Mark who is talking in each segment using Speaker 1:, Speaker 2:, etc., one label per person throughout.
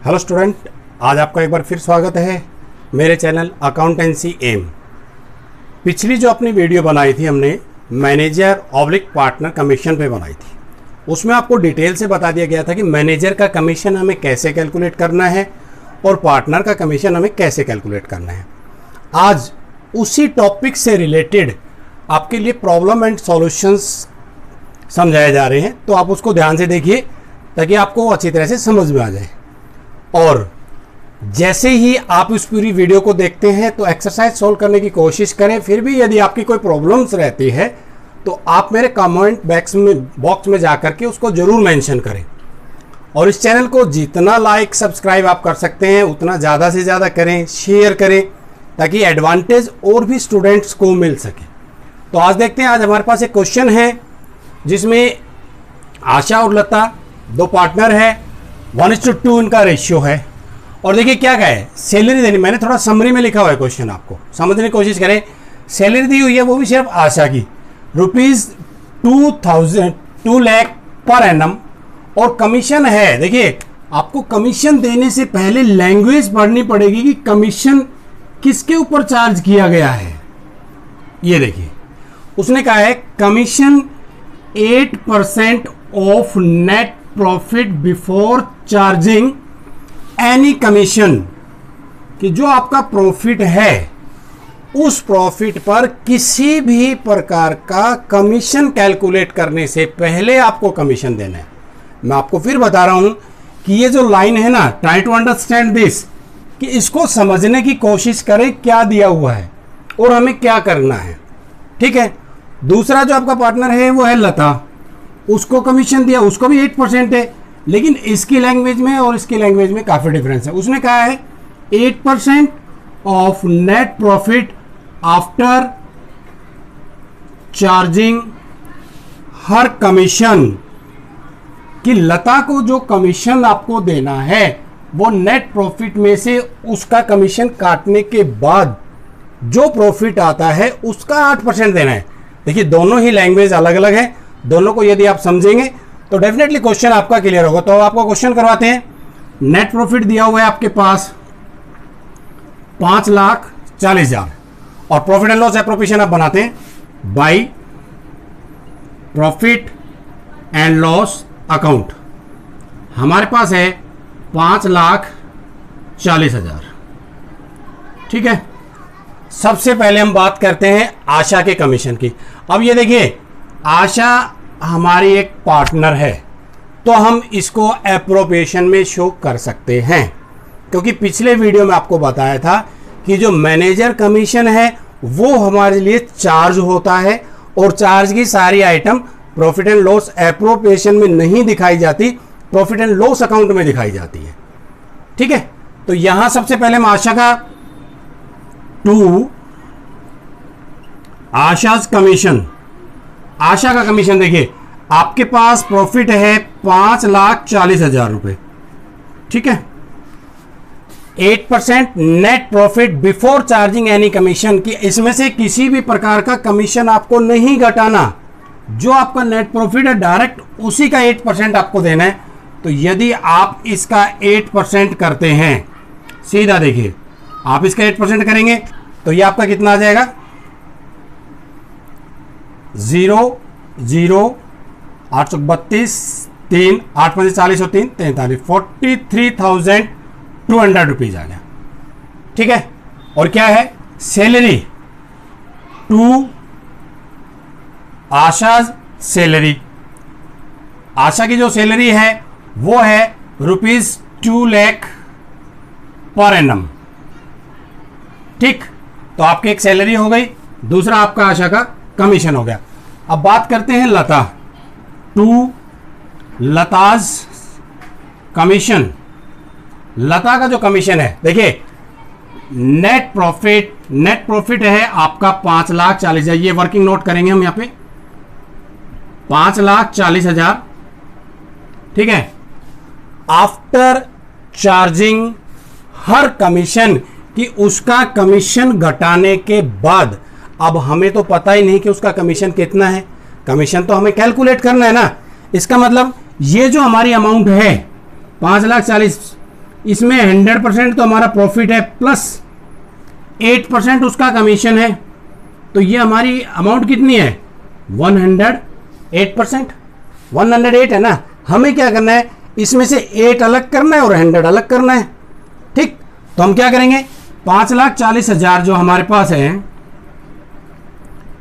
Speaker 1: Hello student, आज आपका एक बार फिर स्वागत है मेरे चैनल अकाउंटेंसी एम। पिछली जो अपनी वीडियो बनाई थी हमने मैनेजर ऑब्लिक पार्टनर कमीशन पे बनाई थी। उसमें आपको डिटेल से बता दिया गया था कि मैनेजर का कमीशन हमें कैसे कैलकुलेट करना है और पार्टनर का कमीशन हमें कैसे कैलकुलेट करना है। आज उसी टॉपिक से रिलेटेड आपके लिए प्रॉब्लम एंड सॉल्यूशंस समझाए जा रहे हैं, तो आप उसको ध्यान से देखिए ताकि आपको अच्छी तरह से समझ में आ जाए। और जैसे ही आप इस पूरी वीडियो को देखते हैं तो एक्सरसाइज सॉल्व करने की कोशिश करें। फिर भी यदि आपकी कोई प्रॉब्लम्स रहती है तो आप मेरे कमेंट बॉक्स में जाकर के उसको जरूर मेंशन करें। और इस चैनल को जितना लाइक सब्सक्राइब आप कर सकते हैं उतना ज़्यादा से ज़्यादा करें, शेयर करें, ताकि एडवांटेज और भी स्टूडेंट्स को मिल सके। तो आज देखते हैं, आज हमारे पास एक क्वेश्चन है जिसमें आशा और लता दो पार्टनर है, 1:2 इनका रेशियो है। और देखिए क्या है, सैलरी देनी, मैंने थोड़ा समरी में लिखा हुआ है क्वेश्चन, आपको समझने की कोशिश करें। सैलरी दी हुई है वो भी सिर्फ आशा की, ₹2 लाख पर एनम। और कमीशन है, देखिए आपको कमीशन देने से पहले लैंग्वेज पढ़नी पड़ेगी कि कमीशन किसके ऊपर चार्ज किया गया है। ये देखिए उसने कहा है commission 8% of net profit before charging any commission, कि जो आपका प्रॉफिट है उस प्रॉफिट पर किसी भी प्रकार का कमीशन कैलकुलेट करने से पहले आपको कमीशन देना है। मैं आपको फिर बता रहा हूं कि ये जो लाइन है ना, ट्राई टू अंडरस्टैंड दिस, कि इसको समझने की कोशिश करें क्या दिया हुआ है और हमें क्या करना है। ठीक है, दूसरा जो आपका पार्टनर है वो है लता, उसको कमीशन दिया, उसको भी 8% है, लेकिन इसकी लैंग्वेज में और इसकी लैंग्वेज में काफ़ी डिफरेंस है। उसने कहा है 8% of net profit after charging her commission, कि लता को जो कमीशन आपको देना है वो नेट प्रॉफिट में से उसका कमीशन काटने के बाद जो प्रॉफिट आता है उसका 8% देना है। देखिए दोनों ही लैंग्वेज अलग अलग है, दोनों को यदि आप समझेंगे तो डेफिनेटली क्वेश्चन आपका क्लियर होगा। तो आपको क्वेश्चन करवाते हैं। नेट प्रॉफिट दिया हुआ है आपके पास 5,40,000 और प्रॉफिट एंड लॉस एप्रोप्रिएशन आप बनाते हैं by profit and loss account. हमारे पास है 5,40,000। ठीक है, सबसे पहले हम बात करते हैं आशा के कमीशन की। अब ये देखिए आशा हमारी एक पार्टनर है, तो हम इसको एप्रोप्रिएशन में शो कर सकते हैं, क्योंकि पिछले वीडियो में आपको बताया था कि जो मैनेजर कमीशन है वो हमारे लिए चार्ज होता है और चार्ज की सारी item profit and loss appropriation में नहीं दिखाई जाती, प्रॉफिट एंड लॉस अकाउंट में दिखाई जाती है। ठीक है, तो यहां सबसे पहले हम आशा का आशाज कमीशन, आशा का कमीशन देखिए आपके पास प्रॉफिट है 5,40,000 रुपए। ठीक है, 8% net profit before charging any commission, की इसमें से किसी भी प्रकार का कमीशन आपको नहीं घटाना, जो आपका नेट प्रॉफिट है डायरेक्ट उसी का 8% आपको देना है। तो यदि आप इसका 8% करते हैं, सीधा देखिए आप इसका 8% करेंगे तो ये आपका कितना आ जाएगा, 0, 832, 3, 8 5 40 और 3 43, 43,200 रुपीज आ गया। ठीक है, और क्या है सैलरी, टू आशा सैलरी, आशा की जो सैलरी है वो है ₹2 लाख पर एनम। ठीक, तो आपकी एक सैलरी हो गई, दूसरा आपका आशा का कमीशन हो गया। अब बात करते हैं लता, लताज कमीशन। लता का जो कमीशन है देखिए नेट प्रॉफिट है आपका 5,40,000, ये वर्किंग नोट करेंगे हम यहां पे 5,40,000। ठीक है, आफ्टर चार्जिंग हर कमीशन, कि उसका कमीशन घटाने के बाद, अब हमें तो पता ही नहीं कि उसका कमीशन कितना है, कमीशन तो हमें कैलकुलेट करना है ना। इसका मतलब ये जो हमारी अमाउंट है 5,40,000, इसमें 100% तो हमारा प्रॉफिट है प्लस 8% उसका कमीशन है, तो ये हमारी अमाउंट कितनी है 108%, 108 है ना। हमें क्या करना है, इसमें से 8 अलग करना है और 100 अलग करना है। ठीक, तो हम क्या करेंगे, 5,40,000 जो हमारे पास है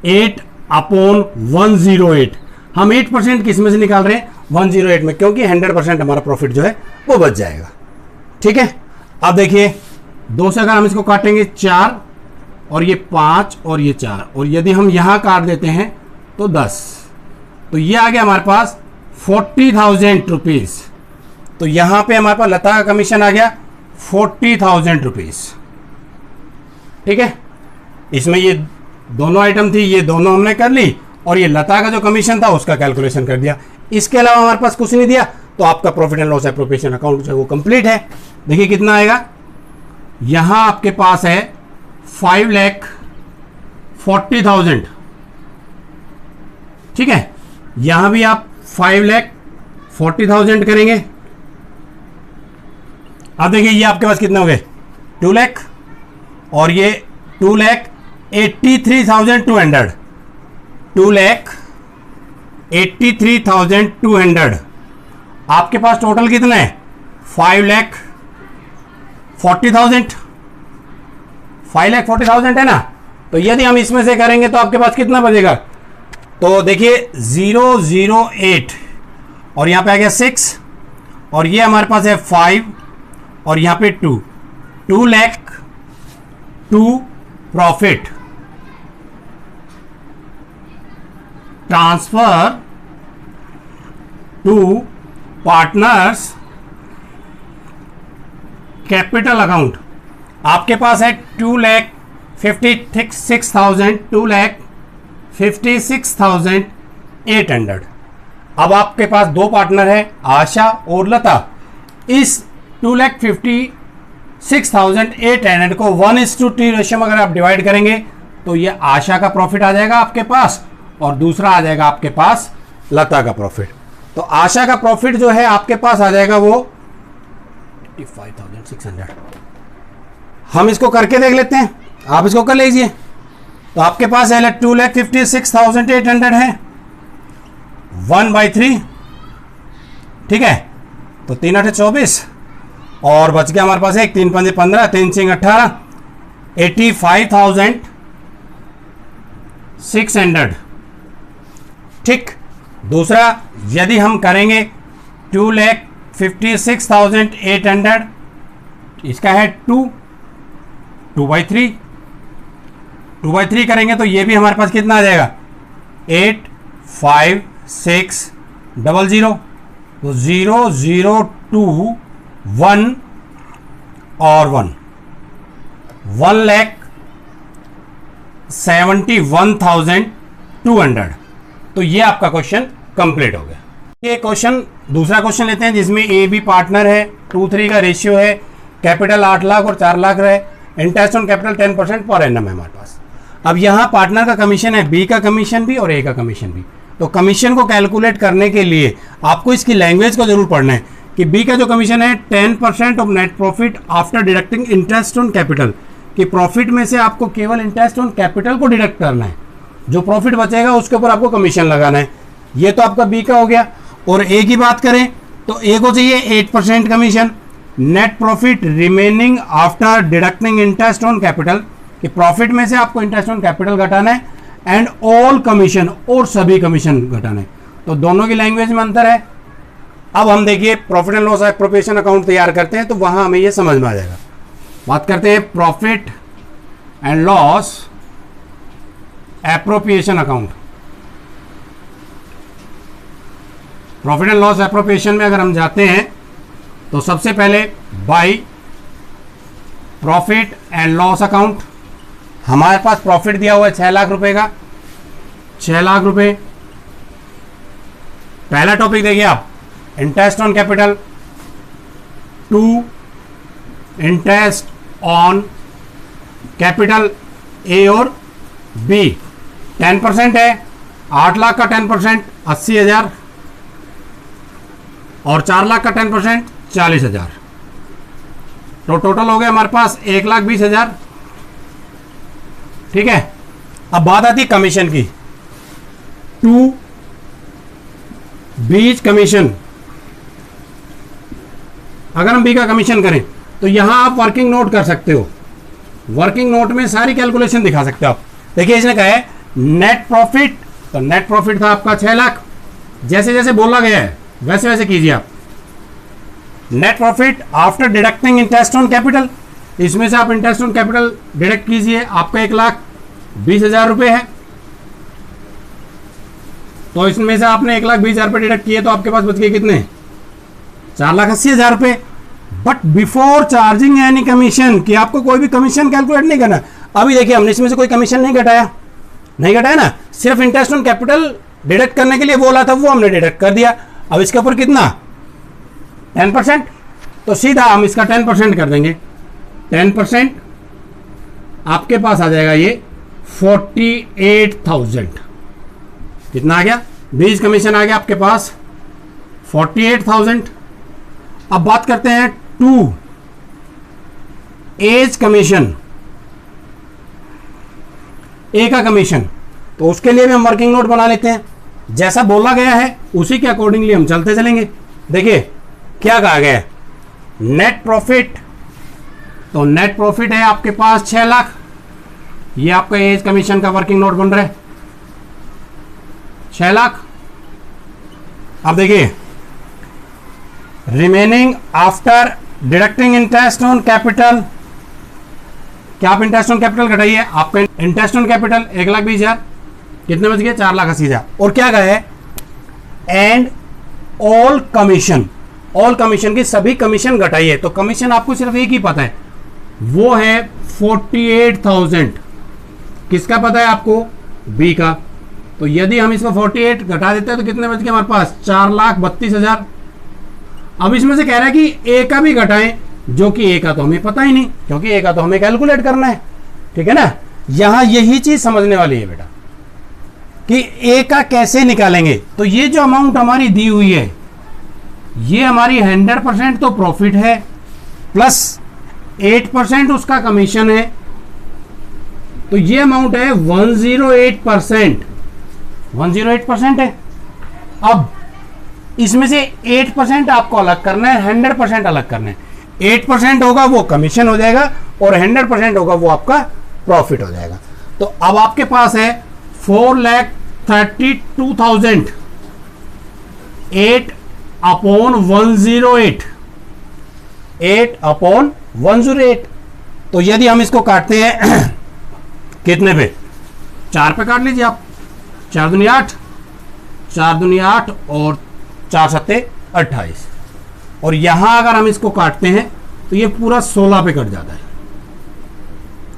Speaker 1: 8/108, हम 8% किस में से निकाल रहे हैं 108 में, क्योंकि 100% हमारा प्रॉफिट जो है वो बच जाएगा। ठीक है, अब देखिए 2 से अगर हम इसको काटेंगे 4 और ये 5 और ये 4, और यदि हम यहां काट देते हैं तो 10, तो ये आ गया हमारे पास 40,000 रुपीज। तो यहां पे हमारे पास लता का कमीशन आ गया 40,000 रुपीज। ठीक है, इसमें ये दोनों आइटम थी, ये दोनों हमने कर ली, और ये लता का जो कमीशन था उसका कैलकुलेशन कर दिया। इसके अलावा हमारे पास कुछ नहीं दिया, तो आपका profit and loss appropriation account जो है वो कंप्लीट है। देखिए कितना आएगा, यहां आपके पास है 5,40,000। ठीक है, यहां भी आप 5,40,000 करेंगे। अब देखिए ये आपके पास कितना हो गए 2 लाख, और ये 2,83,200, 2,83,200। आपके पास टोटल कितना है 5,40,000, 5,40,000 है ना। तो यदि हम इसमें से करेंगे तो आपके पास कितना बचेगा, तो देखिए 008, और यहां पे आ गया 6, और ये हमारे पास है 5, और यहां पे 2 lakh 2 profit transfer to partners capital account. आपके पास है 2,56,800। अब आपके पास 2 पार्टनर है आशा और लता। इस 2,56,800 को 1:2 रेशियो में अगर आप डिवाइड करेंगे तो ये आशा का प्रॉफिट आ जाएगा आपके पास, और दूसरा आ जाएगा आपके पास लता का प्रॉफिट। तो आशा का प्रॉफिट जो है आपके पास आ जाएगा वो 55,600। हम इसको करके देख लेते हैं, आप इसको कर लीजिए। तो आपके पास है 2,56,800 है 1/3। ठीक है, तो 3 8 24, और बच गया हमारे पास एक 3 5 15, 3 6 18, 85,600। ठीक, दूसरा यदि हम करेंगे 2,56,800, इसका है 2/3 करेंगे तो ये भी हमारे पास कितना आ जाएगा 8,5,6,000। तो 0 0 2 1 और 1,71,200। तो ये आपका क्वेश्चन कंप्लीट हो गया। ये क्वेश्चन, दूसरा क्वेश्चन लेते हैं जिसमें ए बी पार्टनर है, 2:3 का रेशियो है, कैपिटल 8 लाख और 4 लाख है, interest on capital 10% per annum है हमारे पास। अब यहाँ पार्टनर का कमीशन है, बी का कमीशन भी और ए का कमीशन भी। तो कमीशन को कैलकुलेट करने के लिए आपको इसकी लैंग्वेज को जरूर पढ़ना है कि बी का जो कमीशन है 10% of net profit after deducting interest on capital, कि प्रॉफिट में से आपको केवल इंटरेस्ट ऑन कैपिटल को डिडक्ट करना है, जो प्रॉफिट बचेगा उसके ऊपर आपको कमीशन लगाना है। ये तो आपका बी का हो गया। और ए की बात करें तो ए को चाहिए 8% commission, net profit remaining after deducting interest on capital, कि प्रॉफिट में से आपको इंटरेस्ट ऑन कैपिटल घटाना है, एंड ऑल कमीशन, और सभी कमीशन घटाना है। तो दोनों की लैंग्वेज में अंतर है। अब हम देखिए profit and loss appropriation account तैयार करते हैं तो वहां हमें ये समझ में आ जाएगा। बात करते हैं profit and loss appropriation account. Profit and loss appropriation में अगर हम जाते हैं तो सबसे पहले by profit and loss account. हमारे पास प्रॉफिट दिया हुआ है 6 लाख रुपए का, 6 लाख रुपए। पहला टॉपिक देखिए आप, interest on capital, 2 interest on capital A और बी 10% है, 8 लाख का 10% 80,000 और 4 लाख का 10% 40,000। तो टोटल हो गया हमारे पास 1,20,000। ठीक है, अब बात आती है कमीशन की। टू बीज कमीशन, अगर हम बी का कमीशन करें तो यहां आप वर्किंग नोट कर सकते हो। वर्किंग नोट में सारी कैलकुलेशन दिखा सकते हो आप। देखिए इसने कहा है नेट प्रॉफिट, तो नेट प्रॉफिट था आपका 6 लाख। जैसे जैसे बोला गया है वैसे वैसे कीजिए आप। Net profit after deducting interest on capital, इसमें से आप इंटरेस्ट ऑन कैपिटल डिडक्ट कीजिए, आपका 1,20,000 रुपए है। तो इसमें से आपने 1,20,000 रुपए डिडक्ट किए तो आपके पास बच गए कितने? 4,80,000 रुपए। But before charging any commission, कि आपको कोई भी कमीशन कैलकुलेट नहीं करना। अभी देखिए हमने इसमें से कोई कमीशन नहीं घटाया ना, सिर्फ इंटरेस्ट ऑन कैपिटल डिडक्ट करने के लिए बोला था, वो हमने डिडक्ट कर दिया। अब इसके ऊपर कितना? 10%। तो सीधा हम इसका 10% कर देंगे। 10% आपके पास आ जाएगा ये 48,000। कितना आ गया? बीज कमीशन आ गया आपके पास 48,000। अब बात करते हैं टू एज कमीशन, ए का कमीशन। तो उसके लिए भी हम वर्किंग नोट बना लेते हैं। जैसा बोला गया है उसी के अकॉर्डिंगली हम चलते चलेंगे। देखिए क्या कहा गया है, नेट प्रॉफिट। तो नेट प्रॉफिट है आपके पास 6 लाख। ये आपका एज कमीशन का वर्किंग नोट बन रहा है 6 लाख। अब देखिए remaining after deducting interest on capital, क्या आप इंटरेस्ट ऑन कैपिटल घटाइए, आपका इंटरेस्ट ऑन कैपिटल 1,20,000, कितने बच गए? 4,80,000। और क्या कहा है? And all commission, all commission की सभी कमीशन घटाइए। तो कमीशन आपको सिर्फ एक ही पता है, वो है 48,000। किसका पता है आपको? बी का। तो यदि हम इसको 48 घटा देते हैं तो कितने बच गए हमारे पास? 4,32,000। अब इसमें से कह रहा है कि ए का भी घटाएं, जो कि ए का तो हमें पता ही नहीं, क्योंकि ए का तो हमें कैलकुलेट करना है। ठीक है ना, यहां यही चीज समझने वाली है बेटा कि ए का कैसे निकालेंगे। तो ये जो अमाउंट हमारी दी हुई है, ये हमारी 100% तो प्रॉफिट है, प्लस 8% उसका कमीशन है। तो ये अमाउंट है 108%। 108% है। अब इसमें से 8% आपको अलग करना है, 100% अलग करना है। 8% होगा वो कमीशन हो जाएगा और 100% होगा वो आपका प्रॉफिट हो जाएगा। तो अब आपके पास है 4,32,000। 8/108, 8/108। तो यदि हम इसको काटते हैं कितने पे? 4 पे काट लीजिए आप। 4 दूनी 8, 4 दूनी 8 और 4 सत्ते 28। और यहां अगर हम इसको काटते हैं तो ये पूरा 16 पे कट जाता है।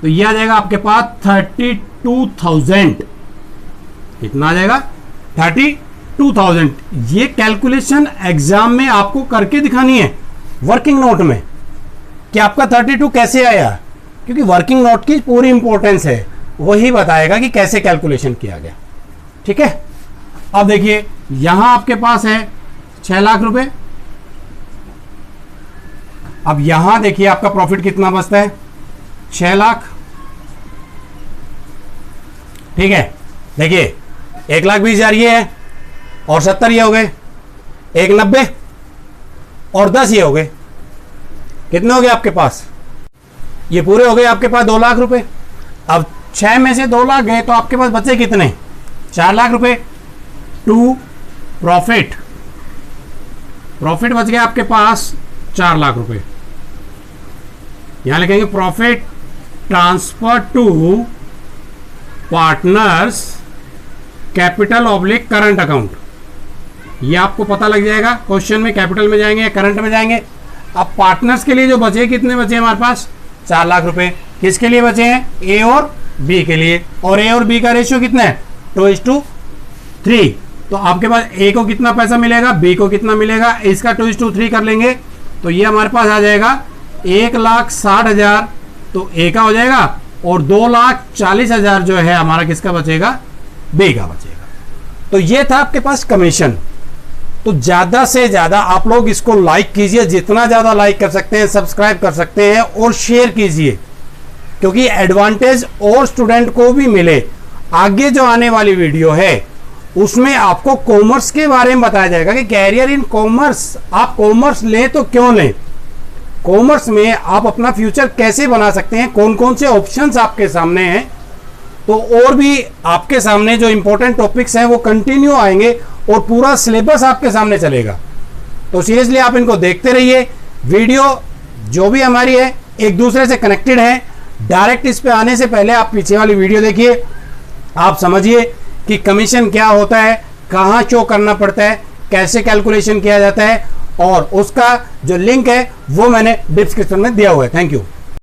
Speaker 1: तो ये आ जाएगा आपके पास 32,000। कितना आ जाएगा? 32,000। ये कैलकुलेशन एग्जाम में आपको करके दिखानी है वर्किंग नोट में कि आपका 32 कैसे आया, क्योंकि वर्किंग नोट की पूरी इंपॉर्टेंस है, वही बताएगा कि कैसे कैलकुलेशन किया गया। ठीक है, अब देखिए यहां आपके पास है 6 लाख रुपए। अब यहां देखिए आपका प्रॉफिट कितना बचता है? 6 लाख। ठीक है, देखिए 1,20,000 ये है और 70 ये हो गए, 1,90 और 10 ये हो गए। कितने हो गए आपके पास? ये पूरे हो गए आपके पास 2 लाख रुपए। अब 6 में से 2 लाख गए तो आपके पास बचे कितने? 4 लाख रुपए। टू प्रॉफिट, प्रॉफिट बच गया आपके पास 4 लाख रुपए। यहां लिखेंगे profit transfer to partners capital oblique current account. ये आपको पता लग जाएगा क्वेश्चन में, कैपिटल में जाएंगे या करंट में जाएंगे। अब पार्टनर्स के लिए जो बचे, कितने बचे हमारे पास? 4 लाख रुपए। किसके लिए बचे हैं? ए और बी के लिए। और ए और बी का रेशियो कितना है? 2:3। तो आपके पास ए को कितना पैसा मिलेगा, बी को कितना मिलेगा, इसका 2:3 कर लेंगे तो ये हमारे पास आ जाएगा 1,60,000 तो ए का हो जाएगा, और 2,40,000 जो है हमारा किसका बचेगा? बी का बचेगा। तो ये था आपके पास कमीशन। तो ज़्यादा से ज़्यादा आप लोग इसको लाइक कीजिए, जितना ज़्यादा लाइक कर सकते हैं, सब्सक्राइब कर सकते हैं और शेयर कीजिए, क्योंकि एडवांटेज और स्टूडेंट को भी मिले। आगे जो आने वाली वीडियो है उसमें आपको कॉमर्स के बारे में बताया जाएगा कि कैरियर इन कॉमर्स, आप कॉमर्स लें तो क्यों लें, कॉमर्स में आप अपना फ्यूचर कैसे बना सकते हैं, कौन कौन से ऑप्शंस आपके सामने हैं। तो और भी आपके सामने जो इंपॉर्टेंट टॉपिक्स हैं वो कंटिन्यू आएंगे और पूरा सिलेबस आपके सामने चलेगा। तो सीरियसली आप इनको देखते रहिए। वीडियो जो भी हमारी है एक दूसरे से कनेक्टेड है। डायरेक्ट इस पे आने से पहले आप पीछे वाली वीडियो देखिए, आप समझिए कि कमीशन क्या होता है, कहाँ शो करना पड़ता है, कैसे कैलकुलेशन किया जाता है, और उसका जो लिंक है वो मैंने डिस्क्रिप्शन में दिया हुआ है। Thank you.